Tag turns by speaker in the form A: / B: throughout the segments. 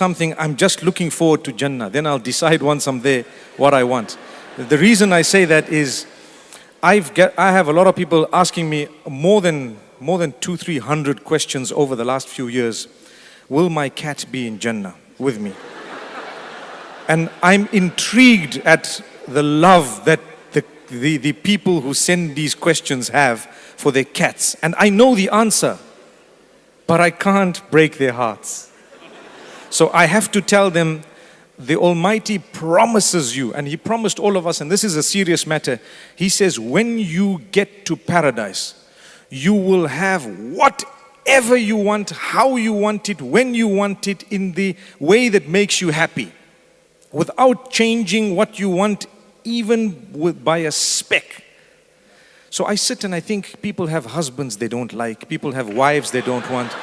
A: something, I'm just looking forward to Jannah. Then I'll decide once I'm there what I want. The reason I say that is I have a lot of people asking me more than 200-300 questions over the last few years. Will my cat be in Jannah with me? And I'm intrigued at the love that the people who send these questions have for their cats. And I know the answer, but I can't break their hearts. So I have to tell them, the Almighty promises you, and He promised all of us, and this is a serious matter. He says, when you get to paradise, you will have whatever you want, how you want it, when you want it, in the way that makes you happy, without changing what you want, even by a speck. So I sit and I think, people have husbands they don't like, people have wives they don't want,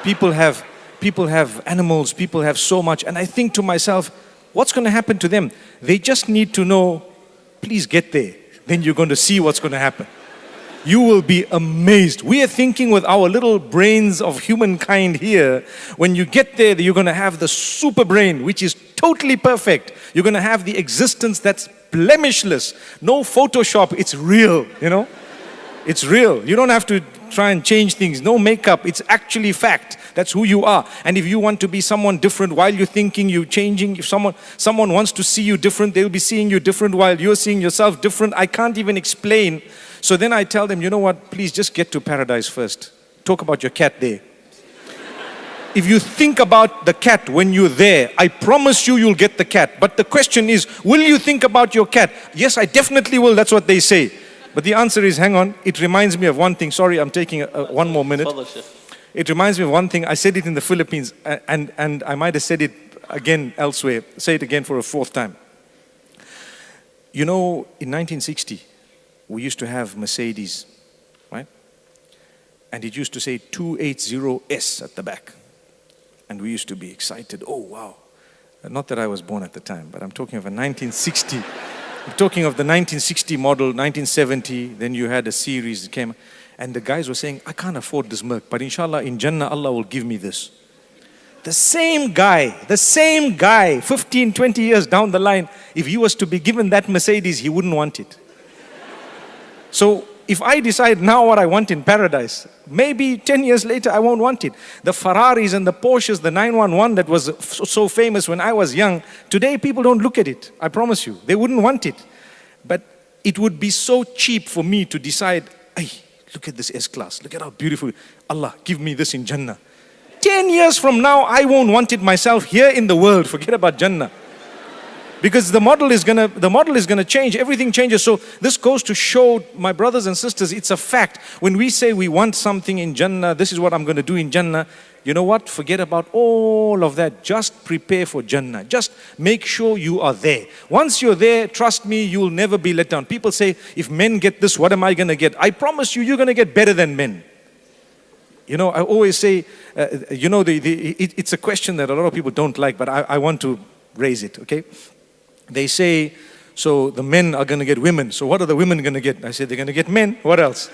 A: people have animals, people have so much, and I think to myself, what's going to happen to them? They just need to know, please get there. Then you're going to see what's going to happen. You will be amazed. We are thinking with our little brains of humankind here, when you get there, you're going to have the super brain, which is totally perfect. You're going to have the existence that's blemishless. No Photoshop, it's real, you know. It's real. You don't have to try and change things. No makeup. It's actually fact. That's who you are. And if you want to be someone different while you're thinking, you're changing. If someone wants to see you different, they'll be seeing you different while you're seeing yourself different. I can't even explain. So then I tell them, you know what? Please just get to paradise first. Talk about your cat there. If you think about the cat when you're there, I promise you, you'll get the cat. But the question is, will you think about your cat? Yes, I definitely will. That's what they say. But the answer is, hang on, it reminds me of one thing. Sorry, I'm taking one more minute. It reminds me of one thing. I said it in the Philippines, and I might have said it again elsewhere. Say it again for a fourth time. You know, in 1960, we used to have Mercedes, right? And it used to say 280S at the back. And we used to be excited. Oh, wow. Not that I was born at the time, but I'm talking of a 1960. I'm talking of the 1960 model, 1970, then you had a series that came, and the guys were saying, I can't afford this Merc, but inshallah, in Jannah, Allah will give me this. The same guy, 15, 20 years down the line, if he was to be given that Mercedes, he wouldn't want it. So if I decide now what I want in paradise, maybe 10 years later, I won't want it. The Ferraris and the Porsches, the 911 that was so famous when I was young, today people don't look at it. I promise you, they wouldn't want it. But it would be so cheap for me to decide, hey, look at this S-Class, look at how beautiful. Allah, give me this in Jannah. 10 years from now, I won't want it myself here in the world. Forget about Jannah. Because the model is gonna change, everything changes. So this goes to show, my brothers and sisters, it's a fact. When we say we want something in Jannah, this is what I'm gonna do in Jannah, you know what? Forget about all of that. Just prepare for Jannah. Just make sure you are there. Once you're there, trust me, you'll never be let down. People say, if men get this, what am I gonna get? I promise you, you're gonna get better than men. You know, I always say, you know, it's a question that a lot of people don't like, but I want to raise it, okay? They say, so the men are going to get women. So what are the women going to get? I say, they're going to get men. What else?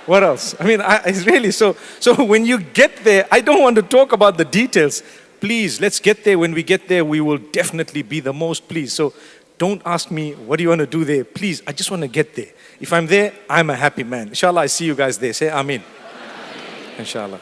A: What else? I mean, it's really so when you get there, I don't want to talk about the details. Please, let's get there. When we get there, we will definitely be the most pleased. So don't ask me, what do you want to do there? Please, I just want to get there. If I'm there, I'm a happy man. Inshallah, I see you guys there. Say Ameen. Inshallah.